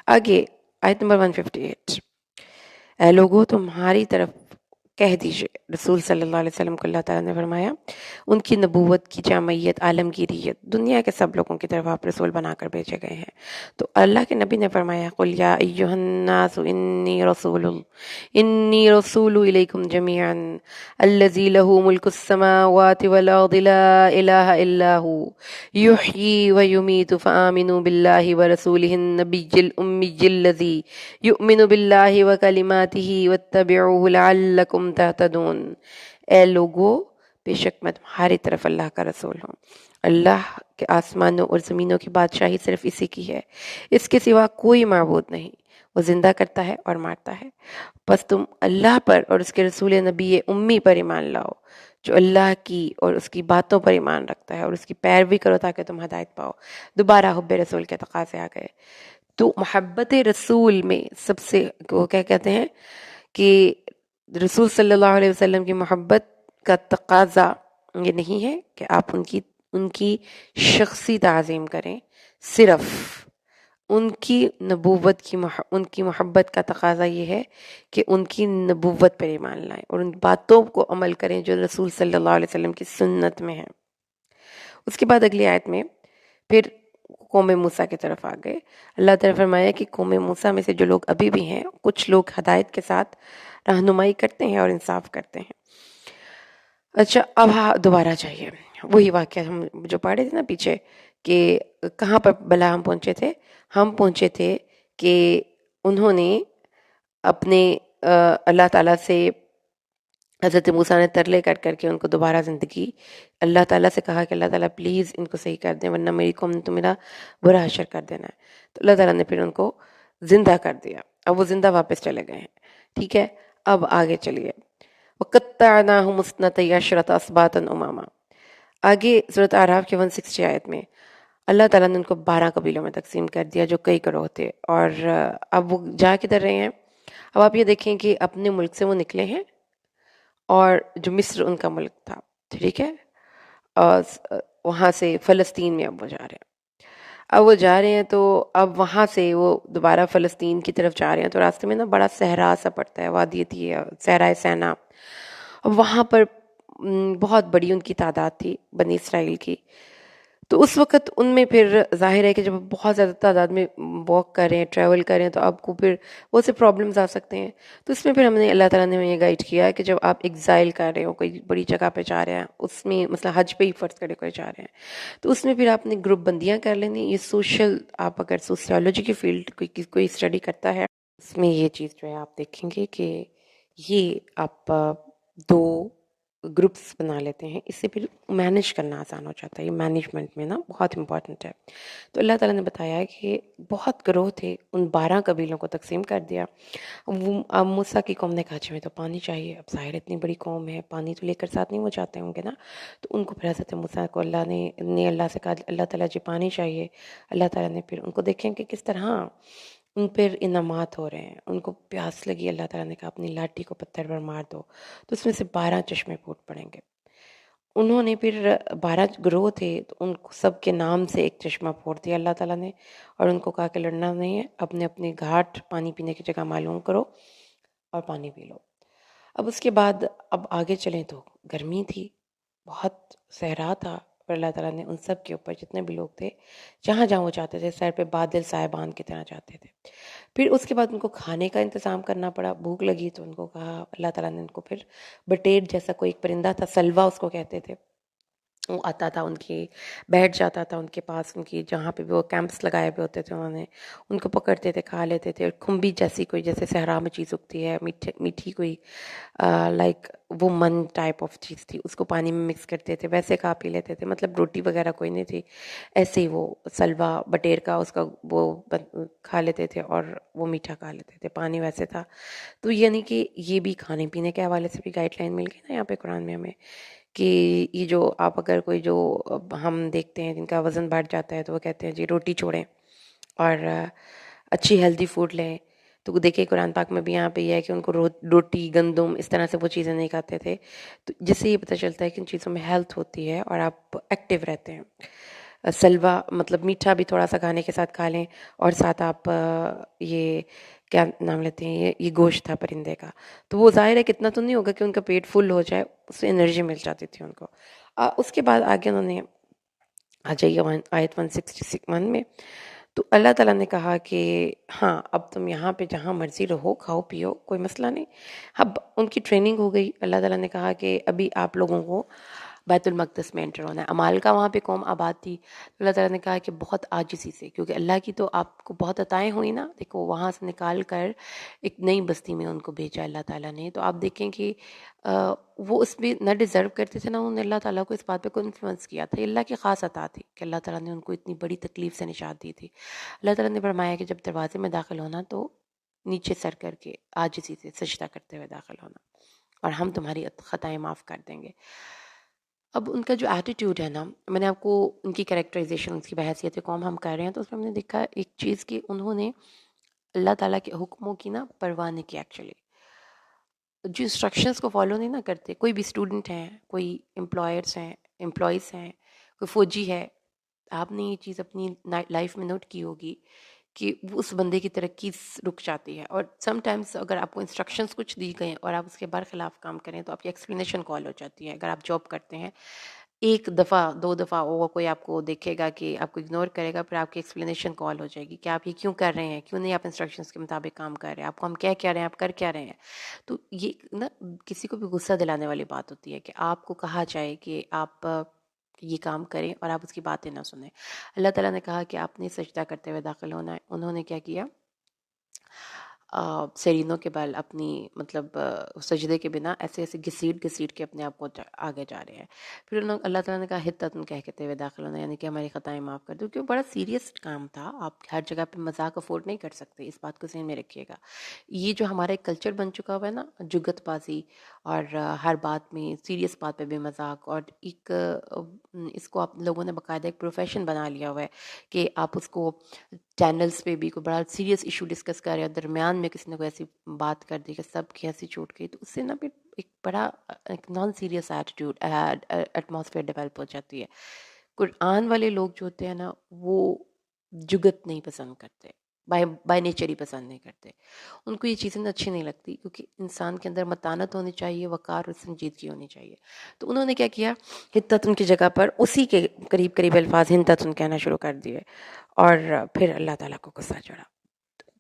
آگے آیت نمبر 158، اے لوگو تمہاری طرف کہہ دیجئے رسول صلی اللہ علیہ وسلم کو اللہ تعالیٰ نے فرمایا ان کی نبوت کی جامعیت عالمگیریت دنیا کے سب لوگوں کی طرف آپ رسول بنا کر بھیجے گئے ہیں. تو اللہ کے نبی نے فرمایا قل یا ایھا الناس انی رسول الیکم جمیعا الذی لہ ملک السماوات والارض لا الہ الا ہو یحیی ویمیت فآمنوا باللہ ورسولہ النبی الامی الذی یؤمن باللہ وکلماتہ واتبعوہ لعلکم تہتدون. اے لوگو بے شک میں تمہاری طرف اللہ کا رسول ہوں. اللہ کے آسمانوں اور زمینوں کی بادشاہی صرف اسی کی ہے، اس کے سوا کوئی معبود نہیں. وہ زندہ کرتا ہے اور مارتا ہے. بس تم اللہ پر اور اس کے رسول نبی امی پر ایمان لاؤ جو اللہ کی اور اس کی باتوں پر ایمان رکھتا ہے، اور اس کی پیروی کرو تاکہ تم ہدایت پاؤ. دوبارہ حب رسول کے تقاضے آ گئے. تو محبت رسول میں سب سے وہ کیا کہتے ہیں کہ رسول صلی اللہ علیہ وسلم کی محبت کا تقاضا یہ نہیں ہے کہ آپ ان کی شخصی تعظیم کریں، صرف ان کی نبوت ان کی محبت کا تقاضا یہ ہے کہ ان کی نبوت پر ایمان لائیں اور ان باتوں کو عمل کریں جو رسول صلی اللہ علیہ وسلم کی سنت میں ہیں. اس کے بعد اگلی آیت میں پھر قوم موسیٰ کی طرف آ گئے. اللہ تعالیٰ فرمایا کہ قوم موسیٰ میں سے جو لوگ ابھی بھی ہیں کچھ لوگ ہدایت کے ساتھ رہنمائی کرتے ہیں اور انصاف کرتے ہیں. اچھا اب دوبارہ چاہیے وہی واقعہ ہم جو پڑھے تھے نا پیچھے کہ کہاں پر بلا ہم پہنچے تھے کہ انہوں نے اپنے اللہ تعالیٰ سے حضرت موسیٰ نے ترلے کر کر کے ان کو دوبارہ زندگی اللہ تعالیٰ سے کہا کہ اللہ تعالیٰ پلیز ان کو صحیح کر دیں ورنہ میری قوم نے تو میرا برا حشر کر دینا ہے. تو اللہ تعالیٰ نے پھر ان کو زندہ کر دیا. اب وہ زندہ واپس چلے گئے ہیں. ٹھیک ہے اب آگے چلیے. وَقَطَّعْنَاهُمُ اثْنَتَيْ عَشْرَةَ أَسْبَاطًا أُمَمًا. آگے سورۃ اعراف کے 160 آیت میں اللہ تعالیٰ نے ان کو 12 قبیلوں میں تقسیم کر دیا جو کئی گروہ تھے. اور اب وہ جا کدھر رہے ہیں؟ اب آپ یہ دیکھیں کہ اپنے ملک سے وہ نکلے ہیں اور جو مصر ان کا ملک تھا، ٹھیک ہے، اور وہاں سے فلسطین میں اب وہ جا رہے ہیں. اب وہ جا رہے ہیں تو اب وہاں سے وہ دوبارہ فلسطین کی طرف جا رہے ہیں تو راستے میں نا بڑا صحرا سا پڑتا ہے، وادی تھی صحرائے سینا. اب وہاں پر بہت بڑی ان کی تعداد تھی بنی اسرائیل کی. تو اس وقت ان میں پھر ظاہر ہے کہ جب بہت زیادہ تعداد میں واک کر رہے ہیں، ٹریول کر رہے ہیں، تو آپ کو پھر بہت سے پرابلمز آ سکتے ہیں. تو اس میں پھر ہم نے اللہ تعالیٰ نے ہمیں یہ گائیڈ کیا کہ جب آپ ایگزائل کر رہے ہو کوئی بڑی جگہ پہ جا رہے ہیں، اس میں مثلا حج پہ ہی فرض کرے کوئی جا رہے ہیں، تو اس میں پھر آپ نے گروپ بندیاں کر لینی. یہ سوشل، آپ اگر سوسیولوجی کی فیلڈ کوئی اسٹڈی کرتا ہے اس میں یہ چیز جو ہے آپ دیکھیں گے کہ یہ آپ 2 گروپس بنا لیتے ہیں، اس سے پھر مینیج کرنا آسان ہو جاتا ہے. یہ مینجمنٹ میں نا بہت امپورٹنٹ ہے. تو اللہ تعالیٰ نے بتایا ہے کہ بہت گروہ تھے، ان 12 قبیلوں کو تقسیم کر دیا. اب موسیٰ کی قوم نے کہا ہمیں تو پانی چاہیے. اب ظاہر اتنی بڑی قوم ہے، پانی تو لے کر ساتھ نہیں وہ جاتے ہوں گے نا. تو ان کو پھر حضرت موسیٰ کو اللہ سے کہا اللہ تعالیٰ جی پانی چاہیے. اللہ تعالیٰ نے پھر ان کو دیکھیں کہ کس طرح ان پر انعامات ہو رہے ہیں. ان کو پیاس لگی، اللہ تعالیٰ نے کہا اپنی لاٹھی کو پتھر پر مار دو، تو اس میں سے 12 چشمے پھوٹ پڑیں گے. انہوں نے پھر 12 گروہ تھے تو ان کو سب کے نام سے ایک چشمہ پھوڑ دیا اللہ تعالیٰ نے، اور ان کو کہا کہ لڑنا نہیں ہے، اپنے اپنے گھاٹ پانی پینے کی جگہ معلوم کرو اور پانی پی لو. اب اس کے بعد اب آگے چلیں تو گرمی تھی، بہت صحرا تھا، پر اللہ تعالیٰ نے ان سب کے اوپر جتنے بھی لوگ تھے جہاں جہاں وہ جاتے تھے سر پہ بادل صاحبان کی طرح جاتے تھے. پھر اس کے بعد ان کو کھانے کا انتظام کرنا پڑا. بھوک لگی تو ان کو کہا اللہ تعالیٰ نے ان کو پھر بٹیر جیسا کوئی ایک پرندہ تھا، سلوا اس کو کہتے تھے، وہ آتا تھا ان کی بیٹھ جاتا تھا ان کے پاس، ان کی جہاں پہ بھی وہ کیمپس لگائے ہوئے ہوتے تھے انہوں نے، ان کو پکڑتے تھے، کھا لیتے تھے. اور کھمبی جیسی کوئی جیسے صحرا میں چیز اگتی ہے میٹھی کوئی لائک وہ من ٹائپ آف چیز تھی، اس کو پانی میں مکس کرتے تھے، ویسے کھا پی لیتے تھے. مطلب روٹی وغیرہ کوئی نہیں تھی، ایسے ہی وہ سلوا بٹیر کا اس کا وہ کھا لیتے تھے اور وہ میٹھا کھا لیتے تھے. پانی ویسے تھا. تو یعنی کہ یہ بھی کھانے پینے کے حوالے سے بھی گائیڈ لائن مل گئی نا یہاں پہ قرآن میں ہمیں کہ یہ جو آپ اگر کوئی جو ہم دیکھتے ہیں جن کا وزن بڑھ جاتا ہے تو وہ کہتے ہیں جی روٹی چھوڑیں اور اچھی ہیلدی فوڈ لیں. تو دیکھیں قرآن پاک میں بھی یہاں پہ یہ ہے کہ ان کو روٹی گندم اس طرح سے وہ چیزیں نہیں کھاتے تھے. تو جس سے یہ پتہ چلتا ہے کہ ان چیزوں میں ہیلتھ ہوتی ہے اور آپ ایکٹیو رہتے ہیں. سلوا مطلب میٹھا بھی تھوڑا سا کھانے کے ساتھ کھا لیں، اور ساتھ آپ یہ کیا نام لیتے ہیں، یہ گوشت تھا پرندے کا، تو وہ ظاہر ہے کتنا تو نہیں ہوگا کہ ان کا پیٹ فل ہو جائے، اس سے انرجی مل جاتی تھی ان کو۔ اس کے بعد آگے انہوں نے آ جائیے آیت 161 میں، تو اللہ تعالیٰ نے کہا کہ ہاں اب تم یہاں پہ جہاں مرضی رہو، کھاؤ پیو، کوئی مسئلہ نہیں۔ اب ان کی ٹریننگ ہو گئی، اللہ تعالیٰ نے کہا کہ ابھی آپ لوگوں کو بیت المقدس میں انٹر ہونا ہے۔ عمال کا وہاں پہ قوم آباد تھی، اللہ تعالیٰ نے کہا کہ بہت عاجزی سے، کیونکہ اللہ کی تو آپ کو بہت عطائیں ہوئی نا، دیکھو وہاں سے نکال کر ایک نئی بستی میں ان کو بھیجا اللہ تعالیٰ نے، تو آپ دیکھیں کہ وہ اس میں نہ ڈیزرو کرتے تھے، نہ انہوں نے اللہ تعالیٰ کو اس بات پہ کوئی انفلوئنس کیا تھا، یہ اللہ کی خاص عطا تھی کہ اللہ تعالیٰ نے ان کو اتنی بڑی تکلیف سے نجات دی تھی۔ اللہ تعالیٰ نے فرمایا کہ جب دروازے میں داخل ہونا تو نیچے سر کر کے عاجزی سے سجدہ کرتے ہوئے داخل ہونا، اور ہم تمہاری خطائیں معاف کر دیں گے۔ اب ان کا جو ایٹیٹیوڈ ہے نا، میں نے آپ کو ان کی کریکٹرائزیشن، اس کی بحیثیت قوم ہم کر رہے ہیں، تو اس میں ہم نے دیکھا ایک چیز کہ انہوں نے اللہ تعالیٰ کے حکموں کی نا پرواہ نہیں کی، ایکچولی جو انسٹرکشنز کو فالو نہیں نہ کرتے۔ کوئی بھی اسٹوڈنٹ ہیں، کوئی امپلائیز ہیں، کوئی فوجی ہے، آپ نے یہ چیز اپنی لائف میں نوٹ کی ہوگی کہ وہ اس بندے کی ترقی رک جاتی ہے، اور سم ٹائمز اگر آپ کو انسٹرکشنز کچھ دی گئیں اور آپ اس کے برخلاف کام کریں تو آپ کی ایکسپلینیشن کال ہو جاتی ہے۔ اگر آپ جاب کرتے ہیں، ایک دفعہ دو دفعہ وہ کوئی آپ کو دیکھے گا کہ آپ کو اگنور کرے گا، پھر آپ کی ایکسپلینیشن کال ہو جائے گی کہ آپ یہ کیوں کر رہے ہیں، کیوں نہیں آپ انسٹرکشنز کے مطابق کام کر رہے ہیں، آپ کو ہم کیا رہے ہیں، آپ کر کیا رہے ہیں۔ تو یہ نا کسی کو بھی غصہ دلانے والی بات ہوتی ہے کہ آپ کو کہا جائے کہ آپ یہ کام کریں اور آپ اس کی باتیں نہ سنیں۔ اللہ تعالیٰ نے کہا کہ آپ نے سجدہ کرتے ہوئے داخل ہونا ہے۔ انہوں نے کیا کیا، سیرینوں کے بل اپنی مطلب سجدے کے بنا ایسے ایسے گھسیٹ کے اپنے آپ کو آگے جا رہے ہیں۔ پھر اللہ تعالیٰ نے کہا حتتن کہتے ہوئے داخل ہونا، یعنی کہ ہماری خطائیں معاف کر دو، کیونکہ بڑا سیریس کام تھا، آپ ہر جگہ پہ مذاق افورڈ نہیں کر سکتے، اس بات کو ذہن میں رکھیے گا۔ یہ جو ہمارا ایک کلچر بن چکا ہوا ہے نا، جگت بازی، اور ہر بات میں سیریس بات پہ بھی مذاق، اور ایک اس کو آپ لوگوں نے باقاعدہ ایک پروفیشن بنا لیا ہوا ہے کہ آپ اس کو چینلز پہ بھی کوئی بڑا سیریس ایشو ڈسکس کر رہے ہیں، درمیان میں کسی نے کوئی ایسی بات کر دی کہ سب کی ہنسی چھوٹ گئی، تو اس سے نا پھر ایک بڑا ایک non serious attitude atmosphere develop ہو جاتی ہے۔ قرآن والے لوگ جو ہوتے ہیں نا، وہ جگت نہیں پسند کرتے، بائی نیچر ہی پسند نہیں کرتے، ان کو یہ چیزیں اچھی نہیں لگتی، کیونکہ انسان کے اندر متانت ہونی چاہیے، وقار اور سنجیدگی ہونی چاہیے۔ تو انہوں نے کیا کیا، ہتتن کی جگہ پر اسی کے قریب الفاظ ہنتتن کہنا شروع کر دیے، اور پھر اللہ تعالیٰ کو غصہ چڑھا۔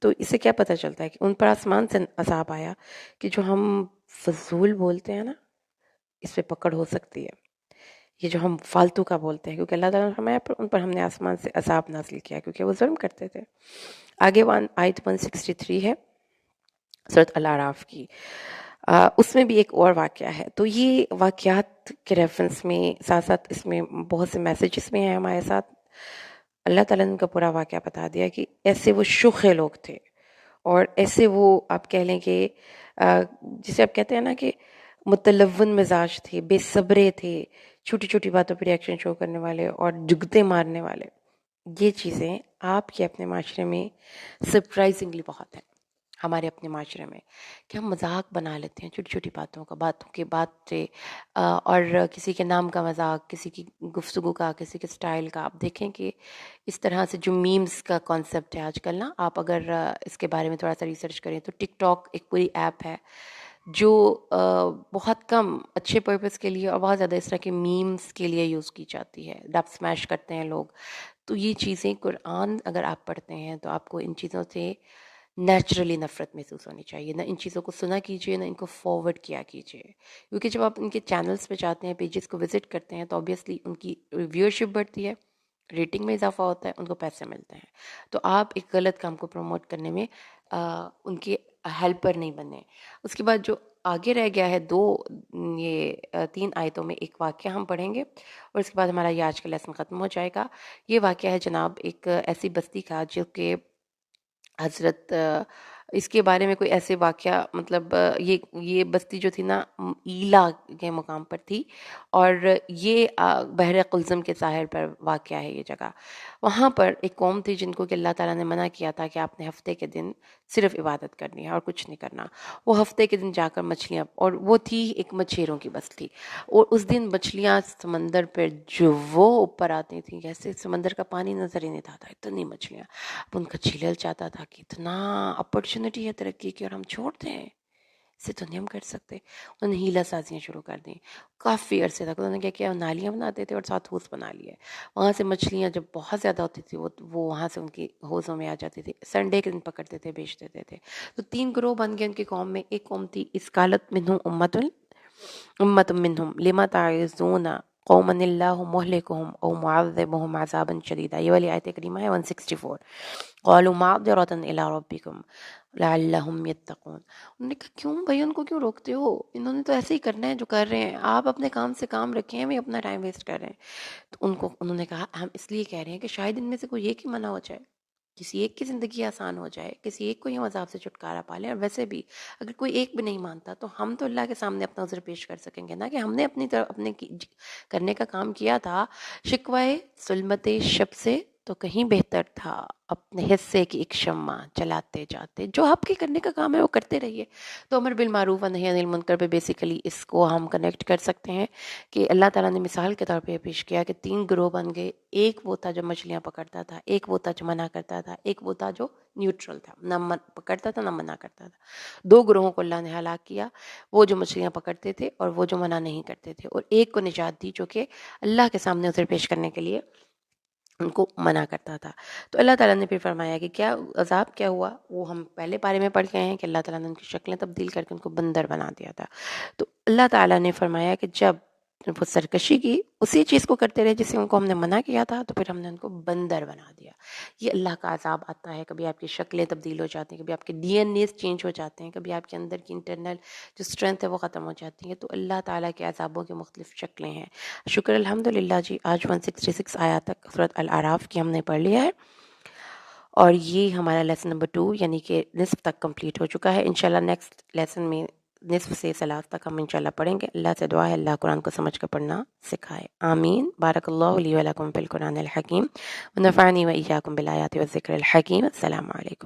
تو اس سے کیا پتہ چلتا ہے کہ ان پر آسمان سے عذاب آیا کہ جو ہم فضول بولتے ہیں نا، اس پہ پکڑ ہو سکتی ہے، یہ جو ہم فالتو کا بولتے ہیں، کیونکہ اللہ تعالیٰ نے فرمایا ان پر ہم نے آسمان سے عذاب نازل کیا کیونکہ وہ ظلم کرتے تھے۔ آگے آیت 163 ہے سورۃ الاعراف کی، اس میں بھی ایک اور واقعہ ہے۔ تو یہ واقعات کے ریفرنس میں ساتھ ساتھ اس میں بہت سے میسیجز میں ہیں ہمارے ساتھ۔ اللہ تعالیٰ نے ان کا پورا واقعہ بتا دیا کہ ایسے وہ شوخے لوگ تھے، اور ایسے وہ آپ کہہ لیں کہ جسے آپ کہتے ہیں نا کہ متلون مزاج تھے، بے صبرے تھے، چھوٹی چھوٹی باتوں پہ ریئیکشن شو کرنے والے اور جگتے مارنے والے۔ یہ چیزیں آپ کے اپنے معاشرے میں سرپرائزنگلی بہت ہیں، ہمارے اپنے معاشرے میں، کہ ہم مذاق بنا لیتے ہیں چھوٹی چھوٹی باتوں کے بات سے، اور کسی کے نام کا مذاق، کسی کی گفتگو کا، کسی کے سٹائل کا۔ آپ دیکھیں کہ اس طرح سے جو میمز کا کانسیپٹ ہے آج کل نا، آپ اگر اس کے بارے میں تھوڑا سا ریسرچ کریں تو ٹک ٹاک ایک پوری ایپ ہے جو بہت کم اچھے پرپس کے لیے اور بہت زیادہ اس طرح کے میمز کے لیے یوز کی جاتی ہے، ڈب سمیش کرتے ہیں لوگ۔ تو یہ چیزیں قرآن اگر آپ پڑھتے ہیں تو آپ کو ان چیزوں سے نیچرلی نفرت محسوس ہونی چاہیے، نہ ان چیزوں کو سنا کیجیے، نہ ان کو فارورڈ کیا کیجیے، کیونکہ جب آپ ان کے چینلز پہ جاتے ہیں، پیجز کو وزٹ کرتے ہیں، تو آبویسلی ان کی ویورشپ بڑھتی ہے، ریٹنگ میں اضافہ ہوتا ہے، ان کو پیسے ملتے ہیں۔ تو آپ ایک غلط کام کو پروموٹ کرنے میں ان کے ہیلپر نہیں بنے۔ اس کے بعد جو آگے رہ گیا ہے یہ 3 آیتوں میں ایک واقعہ ہم پڑھیں گے، اور اس کے بعد ہمارا یہ آج کا لیسن ختم ہو جائے گا۔ یہ واقعہ ہے جناب ایک ایسی بستی کا جو کہ حضرت اس کے بارے میں کوئی ایسے واقعہ مطلب یہ بستی جو تھی نا ایلا کے مقام پر تھی، اور یہ بحر قلزم کے ساحل پر واقع ہے یہ جگہ۔ وہاں پر ایک قوم تھی جن کو کہ اللہ تعالیٰ نے منع کیا تھا کہ آپ نے ہفتے کے دن صرف عبادت کرنی ہے اور کچھ نہیں کرنا۔ وہ ہفتے کے دن جا کر مچھلیاں، اور وہ تھی ایک مچھیروں کی بستی، اور اس دن مچھلیاں سمندر پہ جو وہ اوپر آتی تھیں، جیسے سمندر کا پانی نظر ہی نہیں آتا، اتنی مچھلیاں۔ اب ان کا جھیلل چاہتا تھا کہ اتنا اپرچونٹی ہے ترقی کی اور ہم چھوڑ دیں، اسے تو نہیں ہم کر سکتے۔ انہوں نے ہیلا سازیاں شروع کر دیں، کافی عرصے تک انہوں نے کیا کیا، نالیاں بناتے تھے اور ساتھ ہوز بنا لیے۔ وہاں سے مچھلیاں جب بہت زیادہ ہوتی تھی وہ وہاں سے ان کی ہوزوں میں آ جاتی تھی، سنڈے کے دن پکڑتے تھے، بیچ دیتے تھے۔ تو 3 گروہ بن گئے ان کی قوم میں۔ ایک قوم تھی اس قالت منہم امت منہم لما تعظون قوما اللہ مہلکہم او معذبہم عذابا شدیدا، یہ والی آیت کریمہ ہے 164۔ قالوا معذرۃ الی ربکم لعلہم یتقون۔ انہوں نے کہا کیوں بھائی ان کو کیوں روکتے ہو، انہوں نے تو ایسے ہی کرنا ہے جو کر رہے ہیں، آپ اپنے کام سے کام رکھیں، ہمیں اپنا ٹائم ویسٹ کر رہے ہیں۔ تو انہوں نے کہا ہم اس لیے کہہ رہے ہیں کہ شاید ان میں سے کوئی ایک ہی منع ہو جائے، کسی ایک کی زندگی آسان ہو جائے، کسی ایک کو یہ عذاب سے چھٹکارا پا لیں۔ اور ویسے بھی اگر کوئی ایک بھی نہیں مانتا تو ہم تو اللہ کے سامنے اپنا عذر پیش کر سکیں گے نا کہ ہم نے اپنی طرف اپنے کرنے کا کام کیا تھا، شکوائے ظلمت شب سے تو کہیں بہتر تھا اپنے حصے کی ایک شمع چلاتے جاتے۔ جو آپ کے کرنے کا کام ہے وہ کرتے رہیے۔ تو امر بالمعروف و نہی عن المنکر پہ بیسیکلی اس کو ہم کنیکٹ کر سکتے ہیں کہ اللہ تعالیٰ نے مثال کے طور پہ پیش کیا کہ 3 گروہ بن گئے۔ ایک وہ تھا جو مچھلیاں پکڑتا تھا، ایک وہ تھا جو منع کرتا تھا، ایک وہ تھا جو نیوٹرل تھا، نہ پکڑتا تھا نہ منع کرتا تھا۔ 2 گروہوں کو اللہ نے ہلاک کیا، وہ جو مچھلیاں پکڑتے تھے اور وہ جو منع نہیں کرتے تھے، اور ایک کو نجات دی جو کہ اللہ کے سامنے عذر پیش کرنے کے لیے ان کو منع کرتا تھا۔ تو اللہ تعالیٰ نے پھر فرمایا کہ کیا عذاب کیا ہوا، وہ ہم پہلے پارے میں پڑھ کے آئے ہیں کہ اللہ تعالیٰ نے ان کی شکلیں تبدیل کر کے ان کو بندر بنا دیا تھا۔ تو اللہ تعالیٰ نے فرمایا کہ جب وہ سرکشی کی، اسی چیز کو کرتے رہے جس سے ان کو ہم نے منع کیا تھا، تو پھر ہم نے ان کو بندر بنا دیا۔ یہ اللہ کا عذاب آتا ہے، کبھی آپ کی شکلیں تبدیل ہو جاتی ہیں، کبھی آپ کے ڈی این اے چینج ہو جاتے ہیں، کبھی آپ کے اندر کی انٹرنل جو اسٹرینتھ ہے وہ ختم ہو جاتی ہے۔ تو اللہ تعالیٰ کے عذابوں کی مختلف شکلیں ہیں۔ شکر الحمدللہ جی، آج 166 آیات تک سورۃ الاعراف کی ہم نے پڑھ لیا ہے، اور یہ ہمارا لیسن نمبر 2 یعنی کہ نصف تک کمپلیٹ ہو چکا ہے۔ انشاءاللہ نیکسٹ لیسن میں نصف سے ثلاث تک ہم انشاءاللہ پڑھیں گے۔ اللہ سے دعا ہے اللہ قرآن کو سمجھ کر پڑھنا سکھائے، آمین۔ بارک اللہ لی و لکم فی القرآن الحکیم، ونفعنی و ایاکم بالآیات والذکر الحکیم۔ السلام علیکم۔